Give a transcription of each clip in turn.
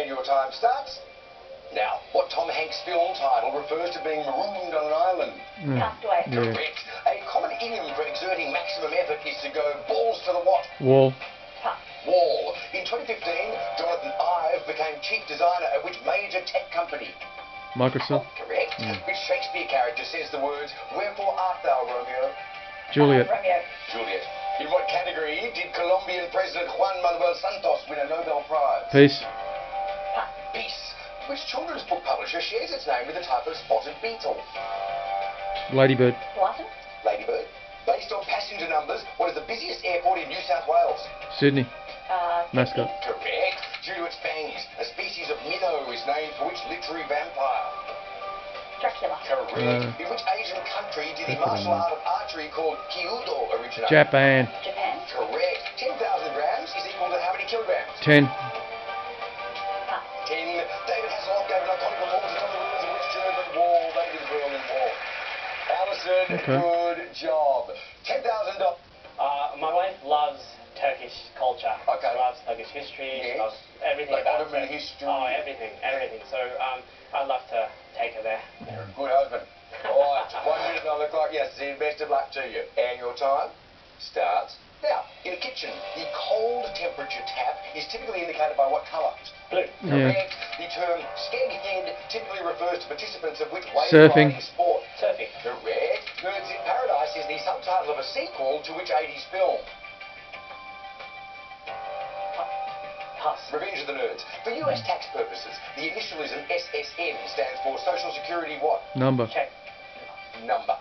And your time starts now. What Tom Hanks film title refers to being marooned on an island? Castaway. Correct. A common idiom for exerting maximum effort is to go balls to the what? Wall. Wall. In 2015, Jonathan Ive became chief designer at which major tech company? Microsoft. Correct. Which Shakespeare character says the words, "Wherefore art thou, Romeo"? Juliet. Romeo. Juliet. In what category did Colombian President Juan Manuel Santos win a Nobel Prize? Peace. Peace. Which children's book publisher shares its name with the type of spotted beetle? Ladybird. Blossom. Ladybird. Based on passenger numbers, what is the busiest airport in New South Wales? Sydney. Mascot. Correct. Due to its fangs, a species of minnow is named for which literary vampire? Dracula. Correct. In which Asian country did the martial art of archery called Kyudo originate? Japan. Japan. Correct. 10,000 grams is equal to how many kilograms? 10. 10. David Hasselhoff gave an iconic performance atop the ruins of which German wall? David is Berlin Wall. Alison, good job. $10,000. My wife loves Turkish culture. Okay. She loves Turkish history. Yes. She loves everything Like about Ottoman it. history. Oh, everything. So I'd love to take her there. Good husband. All right, 1 minute on the clock. Yes, Zed, best of luck to you. And your time starts now. In a kitchen, the cold temperature tap is typically indicated by what colour? Blue. Correct. The term scaggy head typically refers to participants of which wave Surfing. riding sport? Surfing. Correct. Birds in Paradise is the subtitle of a sequel to which 80s film? Pass. Revenge of the Nerds. For US tax purposes, the initialism SSN stands for Social Security what? Number. Check. Number.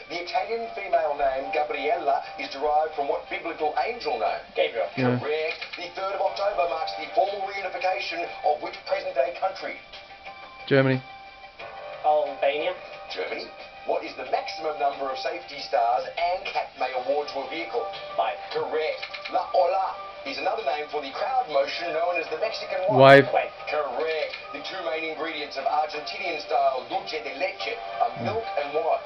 The Italian female name Gabriella is derived from what biblical angel name? Gabriel. Yeah. Correct. The 3rd of October marks the formal reunification of which present-day country? Germany. Albania. Germany. What is the maximum number of safety stars ANCAP may award to a vehicle? 5. Correct. La Ola is another name for the crowd motion known as the Mexican what? Wave. Wave. Correct. The 2 main ingredients of Argentinian-style dulce de leche are milk and what?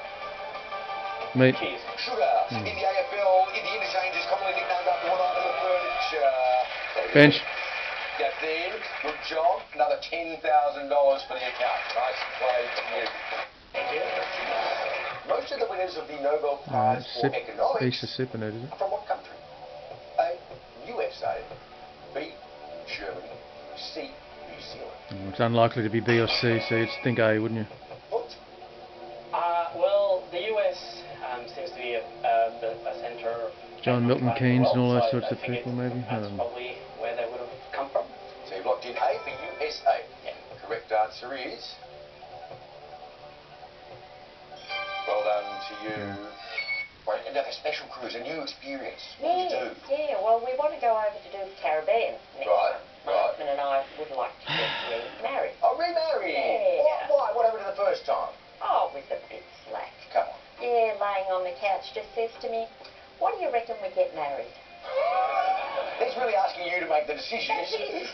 Meat. Cheese. Sugar. In the AFL, the interchange is commonly nicknamed after what item of furniture? Bench. That's it. Good job. Another $10,000 for the account. Nice play from you. Thank you. Most of the winners of the Nobel Prize for Economics Piece of SuperNerd, is it? are from what country? A. USA. B. Germany. C. New Zealand. It's unlikely to be B or C, so you'd think A, wouldn't you? What? Well, the US seems to be a centre of John Milton economic Keynes and all wealth, those so sorts of I think people, maybe? I That's don't know. probably where they would have come from. So you've locked in A for USA. Yeah. Correct answer is... Well done to you. Right, another special cruise, a new experience. What do you do? Yeah, well, we want to go over to do the Caribbean next Right, time. My husband and I would like to get remarried. Oh, remarry! Yeah. Why? What happened to the first time? Oh, it was a bit slack. Come on. Yeah, laying on the couch just says to me, what do you reckon we get married? He's really asking you to make the decision. That's it.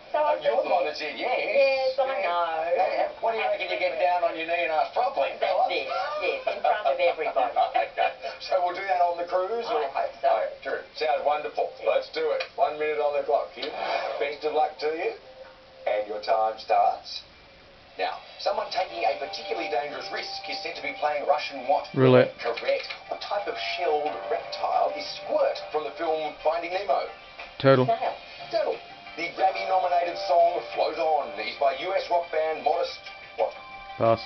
So I You're the one that said said yes. yes, I know. Hey, what do you reckon you get down on your knee and ask properly? That's it, yes, in front of everybody. Okay. So we'll do that on the cruise? I hope so. Okay, true. Sounds wonderful. Let's do it. 1 minute on the clock, Kim. Best of luck to you. And your time starts now. Someone taking a particularly dangerous risk is said to be playing Russian what? Roulette. Correct. What type of shelled reptile is Squirt from the film Finding Nemo? Turtle. Snail. Turtle. The Grammy-nominated song Float On is by US rock band Modest what? Pass.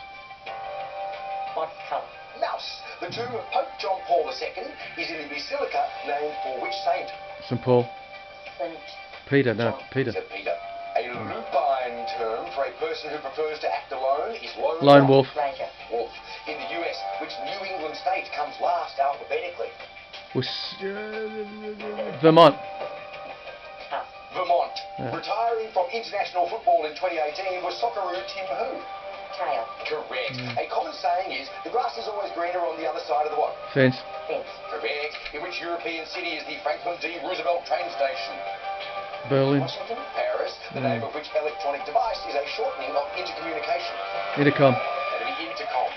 What colour? Mouse. The tomb of Pope John Paul II is in the basilica named for which saint? St. Paul. St. Peter, no, Peter. Said Peter. A lupine term for a person who prefers to act alone is Lone wolf. Ranger. Wolf. In the US, which New England state comes last alphabetically? Vermont. Vermont. Yeah. Retiring from international football in 2018 was Socceroo Tim who? Tail. Correct. A common saying is, the grass is always greener on the other side of the what? Fence. Fence. Correct. In which European city is the Franklin D. Roosevelt train station? Berlin. Washington. Paris. The name of which electronic device is a shortening of intercommunication? Intercom. That'd be intercom.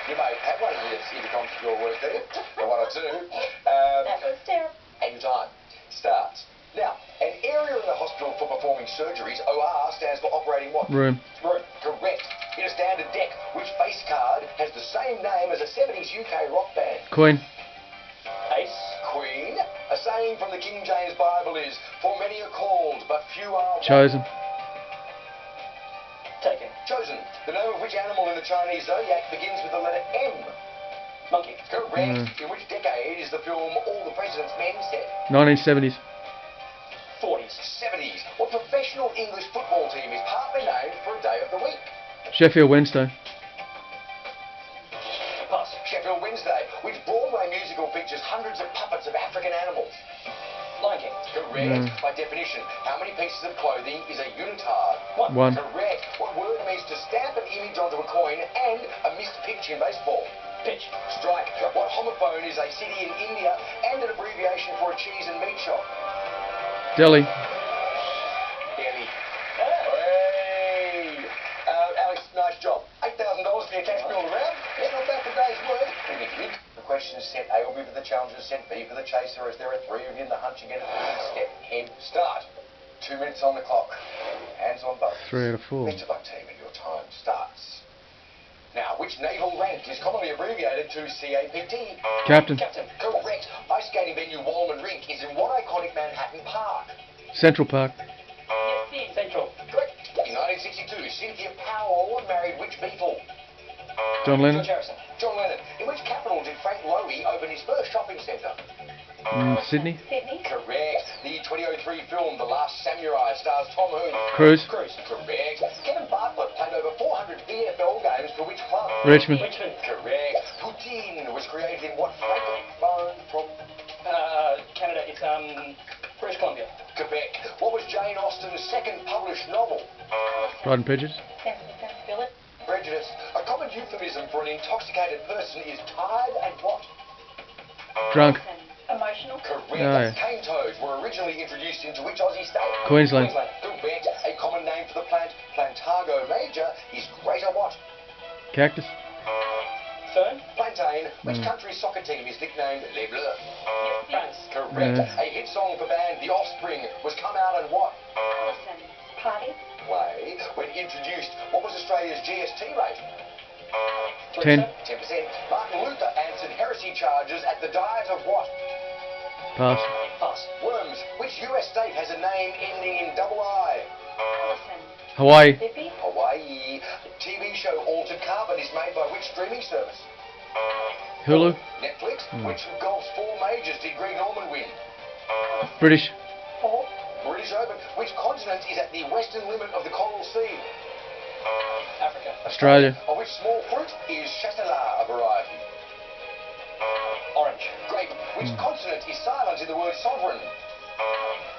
You may have one of these intercoms at your work, do you? Or one or two. That was terrible. And your time starts now. An area in the hospital for performance performing surgeries. OR stands for operating what? Room. Room. Correct. In a standard deck, which face card has the same name as a 70s UK rock band? Queen. Ace. Queen. A saying from the King James Bible is, for many are called, but few are Chosen. Taken. chosen. The name of which animal in the Chinese zodiac begins with the letter M? Monkey. Correct. In which decade is the film All the President's Men set? 1970s. 40s. 70s. What professional English football team is partly named for a day of the week? Sheffield Wednesday. Pass. Sheffield Wednesday. Which Broadway musical features hundreds of puppets of African animals? Lion King. Correct. By definition, how many pieces of clothing is a unitard? One. Correct. What word means to stamp an image onto a coin and a missed pitch in baseball? Pitch. Strike. What homophone is a city in India and an abbreviation for a cheese and meat shop? Delhi. Delhi. Hey! Alex, nice job. $8,000 for your cash bill around. Yeah, not bad for a day's work. The question is set A will be for the challenger, set B for the chaser. As there are three of you in the hunt, you get a step head start. 2 minutes on the clock. Hands on both. 3 out of 4. Best of luck, team, and your time starts. Now, which naval rank is commonly abbreviated to CAPT? Captain. Captain. Correct. Ice skating venue Wallman Rink is in what iconic Manhattan park? Central Park. Central. Correct. In 1962, Cynthia Powell married which Beatle? John Lennon. George Harrison. John Lennon. In which capital did Frank Lowy open his first shopping centre? Sydney. Sydney. Correct. The 2003 film The Last Samurai stars Tom who? Cruise. Correct. Kevin Bartlett played over 400 VFL games for which club? Richmond. Richmond. Correct. Poutine was created in what francophone from Canada. It's British Columbia. Quebec? What was Jane Austen's second published novel? Pride and Prejudice. Philip. Prejudice. A common euphemism for an intoxicated person is tired and what? Drunk. Emotional. Correct. Oh, yeah. Cane toads were originally introduced into which Aussie state? Queensland. Correct. A common name for the plant Plantago major is greater what? Cactus. Fern. Plantain. Which country's soccer team is nicknamed Les Bleus? France. Correct. A hit song for band The Offspring was come out and what? Party. Play. When introduced, what was Australia's GST rate? 10. 10%. Martin Luther answered heresy charges at the Diet of what? Pass. Pass. Worms. Which US state has a name ending in double I? Hawaii. Mississippi. Hawaii. TV show Altered Carbon is made by which streaming service? Hulu. Netflix. Which of golf's 4 majors did Greg Norman win? British. Four. British Open. Which continent is at the western limit of the Coral Sea? Africa. Australia. Of which small fruit is Châtelat a variety? Orange. Grape. Which consonant is silent in the word sovereign?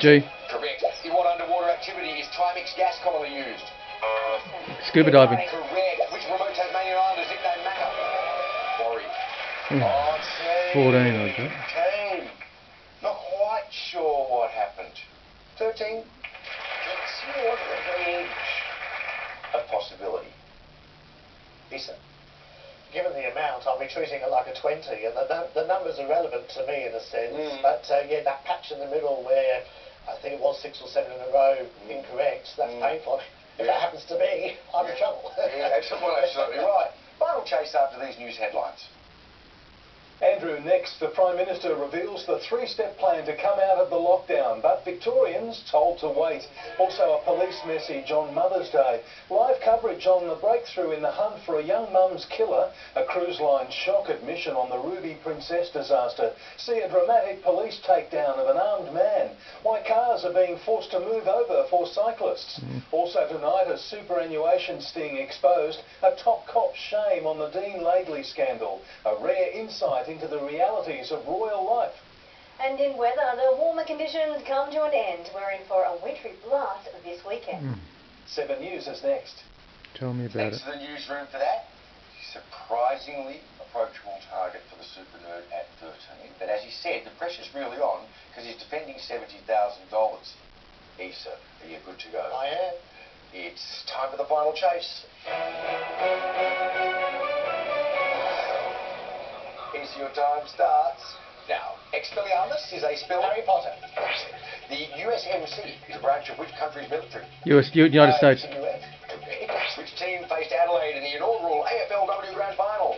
G. Correct. In what underwater activity is Trimix gas commonly used? Scuba diving. Correct. Which remote Tasmanian island is nicknamed Macca? Quarry. Hmm. Oh, team. 14, I think. Team. Not quite sure what happened. 13. It's more than the edge of possibility. Lisa. Given the amount, I'll be treating it like a 20, and the numbers are relevant to me in a sense, but yeah, that patch in the middle where I think it was 6 or 7 in a row incorrect, that's painful. If that happens to me, I'm in trouble. Yeah, absolutely right. Final chase after these news headlines. Andrew, next, the Prime Minister reveals the 3-step plan to come out of the lockdown, but Victorians told to wait. Also a police message on Mother's Day. Live coverage on the breakthrough in the hunt for a young mum's killer, a cruise line shock admission on the Ruby Princess disaster. See a dramatic police takedown of an armed man. Why cars are being forced to move over for cyclists. Also tonight, a superannuation sting exposed, a top cop's shame on the Dean Laidley scandal. A rare insight into the realities of royal life. And in weather, the warmer conditions come to an end. We're in for a wintry blast this weekend. 7 News is next. Tell me about Thanks it. to the newsroom for that. Surprisingly approachable target for the SuperNerd at 13. But as he said, the pressure's really on because he's defending $70,000. Issa, are you good to go? I am. It's time for the final chase. Issa, your time starts now. Expelliarmus is a spell. Harry Potter. The US IMC is a branch of which country's military? United States. US. Correct. Which team faced Adelaide in the inaugural AFLW Grand Final?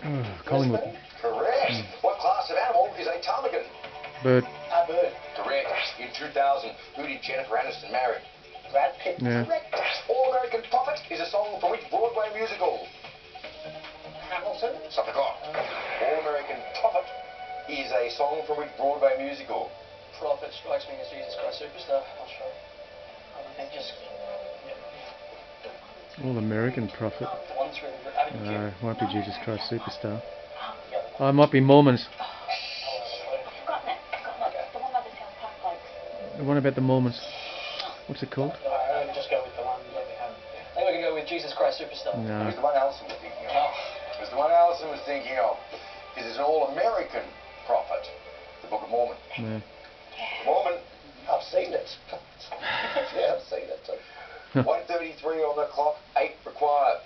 Oh, Collingwood. Correct. What class of animal is a ptarmigan? Bird. A bird. Correct. In 2000, who did Jennifer Aniston marry? Brad Pitt. Yeah. Correct. All American Prophet is a song from which Broadway musical? Hamilton. Stop the clock. All American Prophet is a song from which Broadway musical? Prophet strikes me as Jesus Christ Superstar. Not sure. I think just All American Prophet. the one through Avenue No, Q. won't be Jesus Christ Superstar. Yeah. Oh, it might be Mormons. I've forgotten it. The one by the South Park blokes. The one about the Mormons. What's it called? Just go with the one that we have. I think we can go with Jesus Christ Superstar. It No. was the one Alison was thinking of. Oh. It was the one Alison was thinking of. This is an all-American prophet, the Book of Mormon. No. Mormon, I've seen it. Yeah, I've seen it too. 1:33 on the clock, 8 required.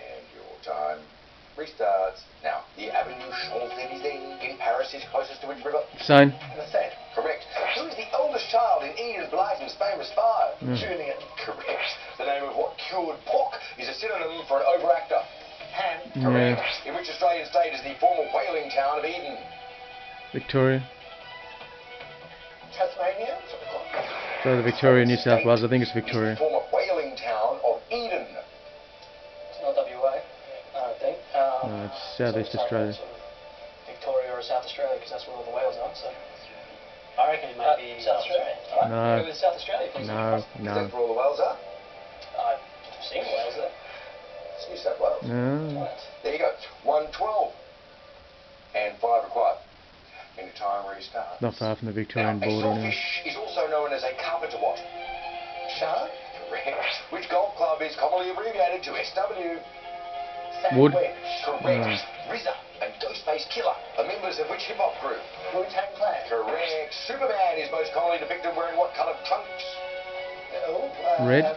And your time restarts. Now, the Avenue Champs-Élysées in Paris is closest to which river? Seine. The set. Correct. Who is the eldest child in Enid Blyton's famous fire? Julian. Correct. The name of what cured pork is a synonym for an overactor? Ham. Correct. Yeah. In which Australian state is the former whaling town of Eden? Victoria. Tasmania. So the Victoria, New South Wales. I think it's Victoria. Is the former whaling town of Eden? It's not WA, I don't think. No, it's Southeast sort of Australia. Sort of Victoria or South Australia, because that's where all the whales are. So I reckon it might be South Australia. All right, No. go with South Australia, please. No, Is no. that where all the whales are? I've seen whales there. It's New South Wales. No. Right. There you go. 1:12. And 5 required. Any time restarts. Not far from the Victorian Now, border a anyway. swordfish is also known as a carpenter what? Shark. Correct. Which golf club is commonly abbreviated to SW? Wood. Correct. RZA and Ghostface Killer are members of which hip-hop group? Wu-Tang Clan. Correct. Superman is most commonly depicted wearing what coloured trunks? Oh, Red.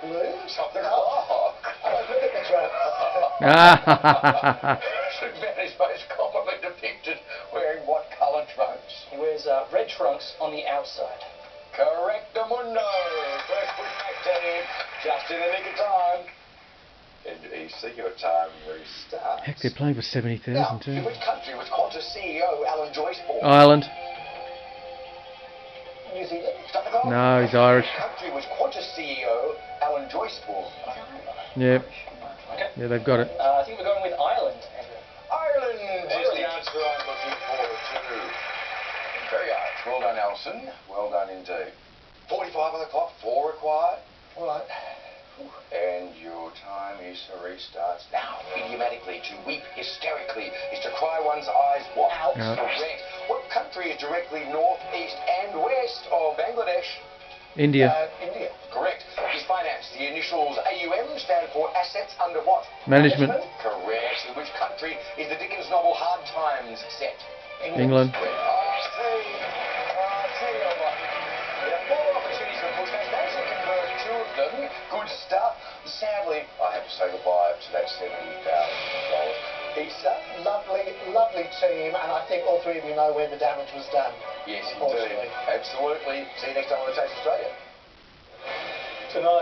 Blue. Stop the clock. I don't look at the trunks. Ah. Superman is most commonly depicted wearing what coloured trunks? He wears red trunks on the outside. Correctamundo. First push back team. Just in the nick of time. And EC, your time restarts. Heck, they're playing for 70,000 Now, too. in which country was Qantas CEO Alan Joyce born? Ireland. New Zealand. Stop the clock. No, he's Irish. Which country was Qantas CEO Alan Joyce born? Yeah. Okay. Yeah, they've got it. I think we're going with Ireland, Andrew. Ireland is the answer I'm looking forward to. Very hard. Well done, Alison. Well done indeed. 45 on the clock, 4 required. All right. And your time is restarts now. Idiomatically, to weep hysterically is to cry one's eyes what? Out. Yeah. Correct. What country is directly north, east, and west of Bangladesh? India. India. Correct. Is finance the initials AUM stand for assets under what? Management. Correct. In which country is the Dickens novel Hard Times set? England. I'll tell you what. We have 4 opportunities for pushbacks. Managed to convert 2 of them. Good stuff. Sadly, I have to say goodbye to that $70,000. Issa? Lovely, lovely team, and I think all 3 of you know where the damage was done. Yes, indeed. Unfortunately. Absolutely. See you next time on The Taste Australia. Tonight.